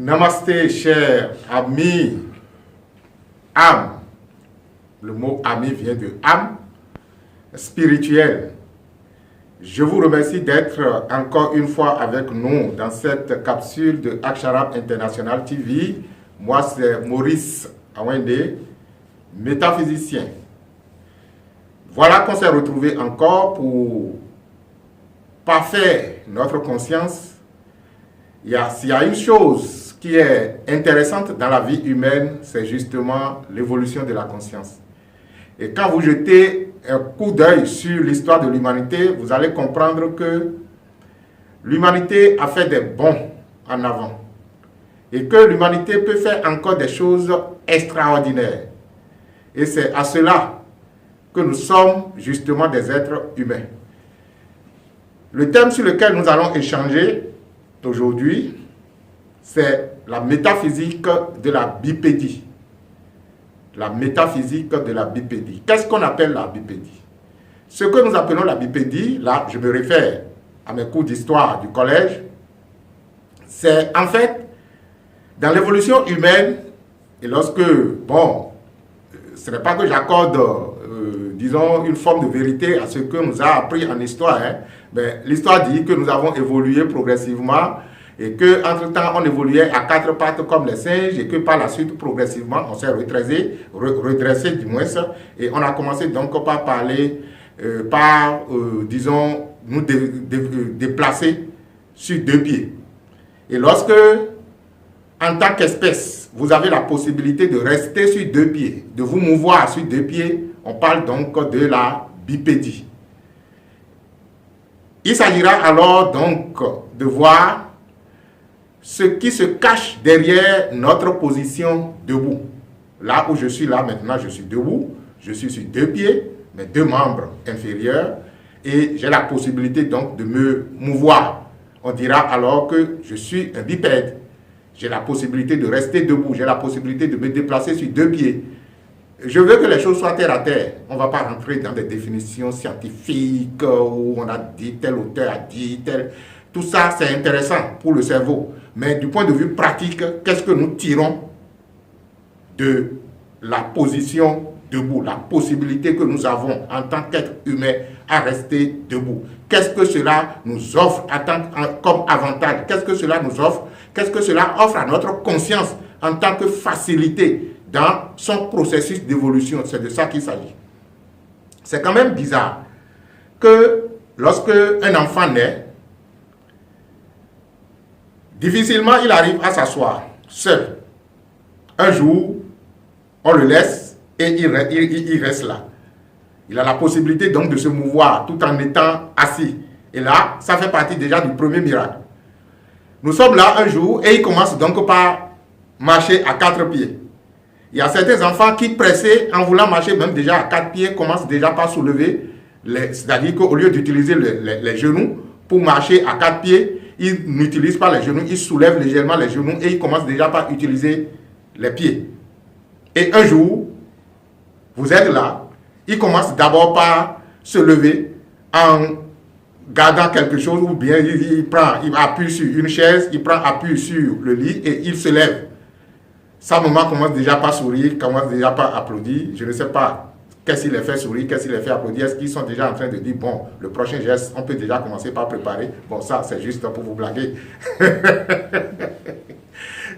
Namasté, chers amis, âme. Le mot ami vient de âme spirituelle. Je vous remercie d'être encore une fois avec nous dans cette capsule de Aksharab International TV. Moi, c'est Maurice Awende, métaphysicien. Voilà qu'on s'est retrouvé encore pour parfaire notre conscience. S'il y a une chose qui est intéressante dans la vie humaine, c'est justement l'évolution de la conscience. Et quand vous jetez un coup d'œil sur l'histoire de l'humanité, vous allez comprendre que l'humanité a fait des bonds en avant. Et que l'humanité peut faire encore des choses extraordinaires. Et c'est à cela que nous sommes justement des êtres humains. Le thème sur lequel nous allons échanger aujourd'hui, c'est la métaphysique de la bipédie. La métaphysique de la bipédie. Qu'est-ce qu'on appelle la bipédie? Ce que nous appelons la bipédie, là je me réfère à mes cours d'histoire du collège, c'est en fait dans l'évolution humaine, et lorsque, bon, ce n'est pas que j'accorde, disons, une forme de vérité à ce que nous a appris en histoire, mais l'histoire dit que nous avons évolué progressivement et qu'entre-temps, on évoluait à quatre pattes comme les singes et que par la suite, progressivement, on s'est redressé du moins, et on a commencé donc par parler, disons, nous déplacer sur deux pieds. Et lorsque, en tant qu'espèce, vous avez la possibilité de rester sur deux pieds, de vous mouvoir sur deux pieds, on parle donc de la bipédie. Il s'agira alors donc de voir ce qui se cache derrière notre position debout. Là où je suis là maintenant, je suis debout, je suis sur deux pieds, mes deux membres inférieurs, et j'ai la possibilité donc de me mouvoir. On dira alors que je suis un bipède. J'ai la possibilité de rester debout, j'ai la possibilité de me déplacer sur deux pieds. Je veux que les choses soient terre à terre. On ne va pas rentrer dans des définitions scientifiques où on a dit, tel auteur a dit, tel... Tout ça, c'est intéressant pour le cerveau. Mais du point de vue pratique, qu'est-ce que nous tirons de la position debout, la possibilité que nous avons en tant qu'être humain à rester debout? Qu'est-ce que cela nous offre comme avantage? Qu'est-ce que cela nous offre? Qu'est-ce que cela offre à notre conscience en tant que facilité dans son processus d'évolution? C'est de ça qu'il s'agit. C'est quand même bizarre que lorsque un enfant naît, difficilement il arrive à s'asseoir seul. Un jour, on le laisse et il reste là. Il a la possibilité donc de se mouvoir tout en étant assis. Et là, ça fait partie déjà du premier miracle. Nous sommes là un jour et il commence donc par marcher à quatre pieds. Il y a certains enfants qui, pressés en voulant marcher même déjà à quatre pieds, commencent déjà par soulever, c'est-à-dire qu'au lieu d'utiliser les genoux pour marcher à quatre pieds, ils n'utilisent pas les genoux, ils soulèvent légèrement les genoux et ils commencent déjà par utiliser les pieds. Et un jour, vous êtes là, il commence d'abord par se lever en gardant quelque chose, ou bien il appuie sur une chaise, il prend appui sur le lit et il se lève. Sa maman commence déjà par sourire, commence déjà par applaudir. Je ne sais pas qu'est-ce qu'il les fait sourire, qu'est-ce qu'il les fait applaudir. Est-ce qu'ils sont déjà en train de dire, bon, le prochain geste, on peut déjà commencer par préparer. Bon, ça, c'est juste pour vous blaguer.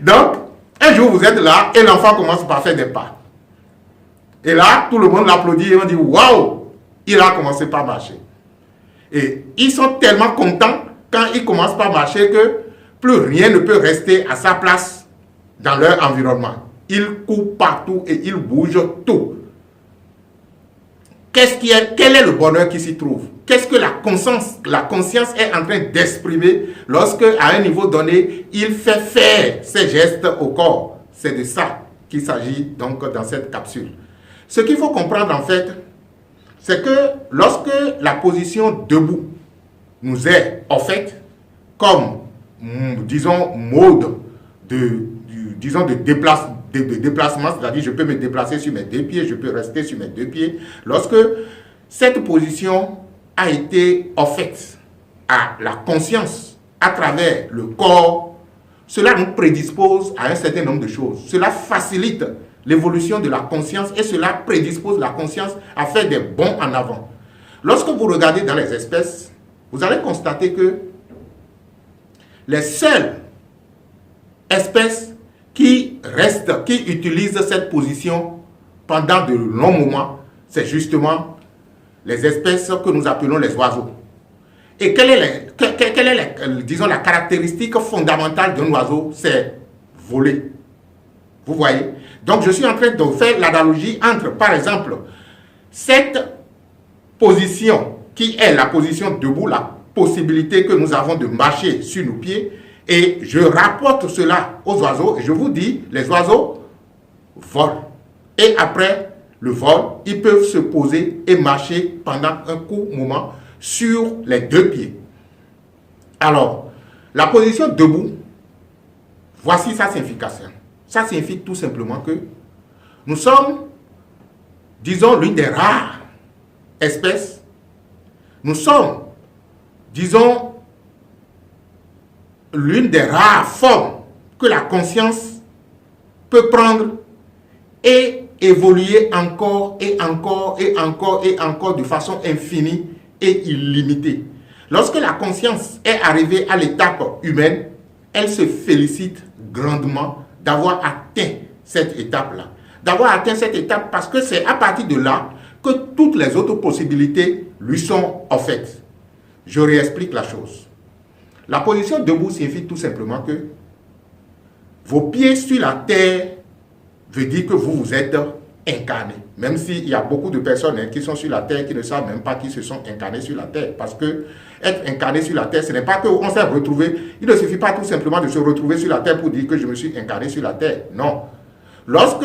Donc, un jour, vous êtes là et l'enfant commence par faire des pas. Et là, tout le monde l'applaudit et on dit, waouh, il a commencé par marcher. Et ils sont tellement contents quand ils commencent par marcher que plus rien ne peut rester à sa place dans leur environnement. Ils courent partout et ils bougent tout. Quel est le bonheur qui s'y trouve? Qu'est-ce que la conscience est en train d'exprimer lorsque, à un niveau donné, il fait faire ses gestes au corps? C'est de ça qu'il s'agit donc dans cette capsule. Ce qu'il faut comprendre en fait, c'est que lorsque la position debout nous est offerte comme, disons, mode de déplacement, c'est-à-dire je peux me déplacer sur mes deux pieds, je peux rester sur mes deux pieds, lorsque cette position a été offerte à la conscience à travers le corps cela nous prédispose à un certain nombre de choses. Cela facilite l'évolution de la conscience et cela prédispose la conscience à faire des bonds en avant. Lorsque vous regardez dans les espèces, vous allez constater que les seules espèces qui restent, qui utilisent cette position pendant de longs moments, c'est justement les espèces que nous appelons les oiseaux. Et quelle est disons, la caractéristique fondamentale d'un oiseau? C'est voler. Vous voyez? Donc, je suis en train de faire l'analogie entre, par exemple, cette position qui est la position debout, la possibilité que nous avons de marcher sur nos pieds, et je rapporte cela aux oiseaux, et je vous dis, les oiseaux volent. Et après le vol, ils peuvent se poser et marcher pendant un court moment sur les deux pieds. Alors, la position debout, voici sa signification. Ça signifie tout simplement que nous sommes, disons, l'une des rares espèces. Nous sommes, disons, l'une des rares formes que la conscience peut prendre et évoluer encore et encore et encore et encore de façon infinie et illimitée. Lorsque la conscience est arrivée à l'étape humaine, elle se félicite grandement d'avoir atteint cette étape-là. D'avoir atteint cette étape parce que c'est à partir de là que toutes les autres possibilités lui sont offertes. Je réexplique la chose. La position debout signifie tout simplement que vos pieds sur la terre veut dire que vous êtes incarné. Même s'il y a beaucoup de personnes qui sont sur la terre qui ne savent même pas qu'ils se sont incarnés sur la terre. Parce que être incarné sur la terre, ce n'est pas qu'on s'est retrouvé. Il ne suffit pas tout simplement de se retrouver sur la terre pour dire que je me suis incarné sur la terre. Non. Lorsque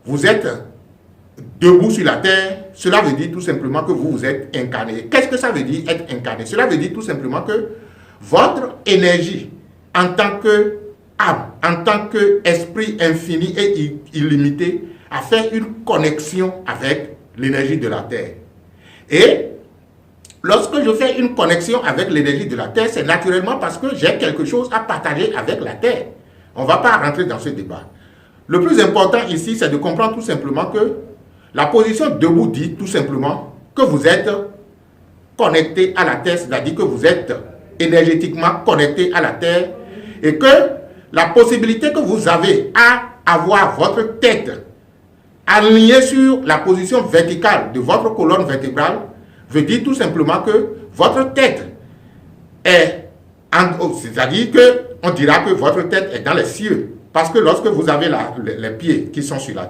vous êtes debout sur la terre, cela veut dire tout simplement que vous vous êtes incarné. Qu'est-ce que ça veut dire être incarné? Cela veut dire tout simplement que votre énergie en tant que âme, en tant qu'esprit infini et illimité, a fait une connexion avec l'énergie de la terre. Et lorsque je fais une connexion avec l'énergie de la terre, c'est naturellement parce que j'ai quelque chose à partager avec la terre. On ne va pas rentrer dans ce débat. Le plus important ici, c'est de comprendre tout simplement que la position debout dit tout simplement que vous êtes connecté à la terre, c'est-à-dire que vous êtes énergétiquement connecté à la terre et que la possibilité que vous avez à avoir votre tête alignée sur la position verticale de votre colonne vertébrale veut dire tout simplement que votre tête est, c'est-à-dire qu'on dira que votre tête est dans les cieux. Parce que lorsque vous avez les pieds qui sont sur la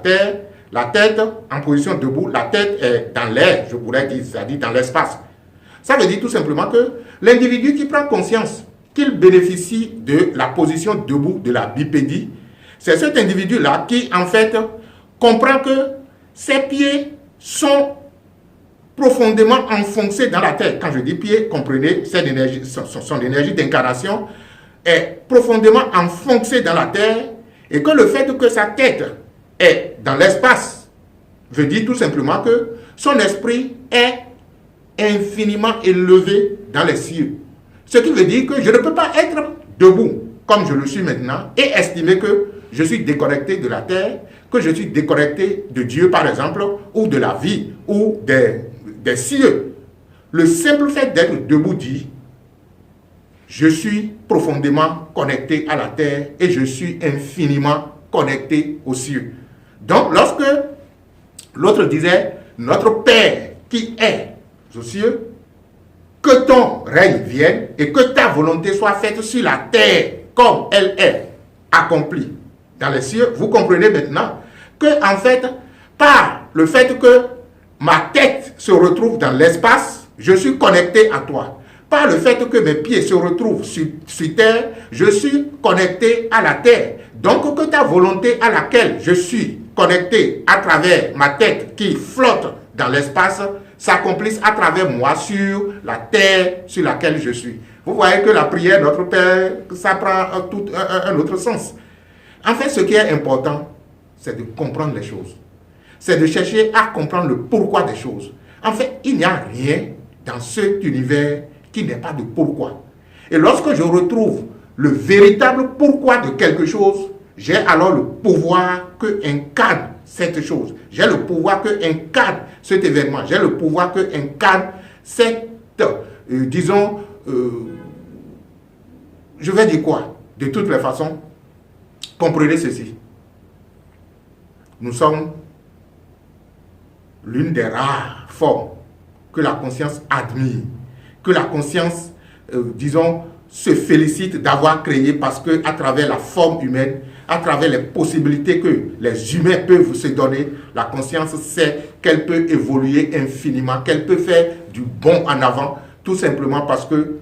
tête en position debout, la tête est dans l'air, je pourrais dire, c'est-à-dire dans l'espace. Ça veut dire tout simplement que l'individu qui prend conscience qu'il bénéficie de la position debout de la bipédie, c'est cet individu-là qui, en fait, comprend que ses pieds sont profondément enfoncés dans la terre. Quand je dis pieds, comprenez, cette énergie, son énergie d'incarnation est profondément enfoncée dans la terre et que le fait que sa tête est dans l'espace veut dire tout simplement que son esprit est infiniment élevé dans les cieux. Ce qui veut dire que je ne peux pas être debout comme je le suis maintenant et estimer que je suis déconnecté de la terre, que je suis déconnecté de Dieu par exemple, ou de la vie, ou des cieux. Le simple fait d'être debout dit, je suis profondément connecté à la terre et je suis infiniment connecté aux cieux. Donc lorsque l'autre disait, notre Père qui est aux cieux, que ton règne vienne et que ta volonté soit faite sur la terre comme elle est accomplie dans les cieux. Vous comprenez maintenant que, en fait, par le fait que ma tête se retrouve dans l'espace, je suis connecté à toi. Par le fait que mes pieds se retrouvent sur terre, je suis connecté à la terre. Donc que ta volonté à laquelle je suis connecté à travers ma tête qui flotte dans l'espace s'accomplisse à travers moi sur la terre sur laquelle je suis. Vous voyez que la prière Notre Père, ça prend un autre sens. En fait, ce qui est important, c'est de comprendre les choses. C'est de chercher à comprendre le pourquoi des choses. En fait, il n'y a rien dans cet univers qui n'est pas de pourquoi. Et lorsque je retrouve le véritable pourquoi de quelque chose, j'ai alors le pouvoir que incarne cette chose. J'ai le pouvoir que incarne cet événement. J'ai le pouvoir que incarne cette, disons, je vais dire quoi? De toutes les façons, comprenez ceci. Nous sommes l'une des rares formes que la conscience admire, que la conscience, disons, se félicite d'avoir créé parce qu'à travers la forme humaine, à travers les possibilités que les humains peuvent se donner, la conscience sait qu'elle peut évoluer infiniment, qu'elle peut faire du bon en avant, tout simplement parce que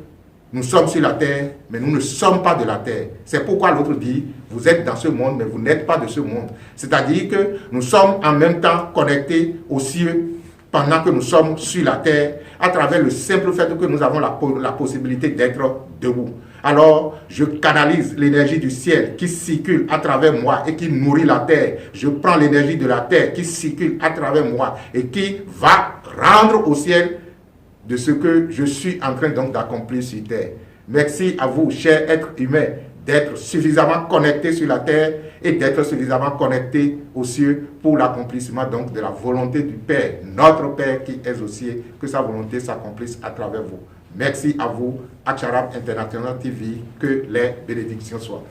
nous sommes sur la terre, mais nous ne sommes pas de la terre. C'est pourquoi l'autre dit, vous êtes dans ce monde, mais vous n'êtes pas de ce monde. C'est-à-dire que nous sommes en même temps connectés aux cieux pendant que nous sommes sur la terre, à travers le simple fait que nous avons la possibilité d'être debout. Alors, je canalise l'énergie du ciel qui circule à travers moi et qui nourrit la terre. Je prends l'énergie de la terre qui circule à travers moi et qui va rendre au ciel de ce que je suis en train donc d'accomplir sur terre. Merci à vous, chers êtres humains, d'être suffisamment connectés sur la terre et d'être suffisamment connectés aux cieux pour l'accomplissement donc de la volonté du Père, notre Père qui est aux cieux, que sa volonté s'accomplisse à travers vous. Merci à vous, Aksharam International TV, que les bénédictions soient.